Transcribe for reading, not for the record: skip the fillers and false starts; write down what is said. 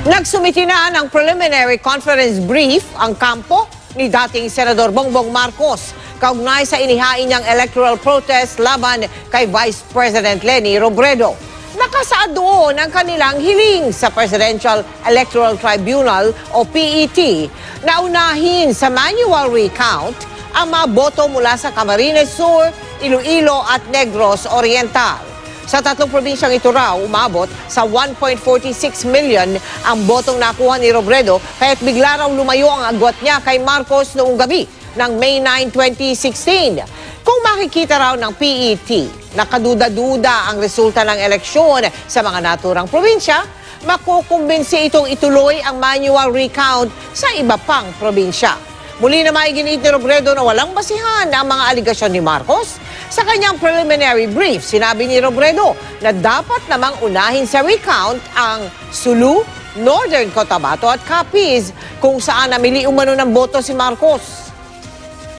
Nagsumiti na ng preliminary conference brief ang kampo ni dating Senador Bongbong Marcos kaugnay sa inihain niyang electoral protest laban kay Vice President Leni Robredo. Nakasaad doon ang kanilang hiling sa Presidential Electoral Tribunal o PET na unahin sa manual recount ang mga boto mula sa Camarines Sur, Iloilo at Negros Oriental. Sa tatlong probinsyang ito raw, umabot sa 1.46 million ang botong nakuha ni Robredo, kaya't bigla raw lumayo ang agwat niya kay Marcos noong gabi ng May 9, 2016. Kung makikita raw ng PET na kaduda-duda ang resulta ng eleksyon sa mga naturang probinsya, makukumbinsi itong ituloy ang manual recount sa iba pang probinsya. Muli na maiginit ni Robredo na walang basihan ang mga aligasyon ni Marcos. Sa kanyang preliminary brief, sinabi ni Robredo na dapat namang unahin sa recount ang Sulu, Northern Cotabato at Capiz kung saan namili umano ng boto si Marcos.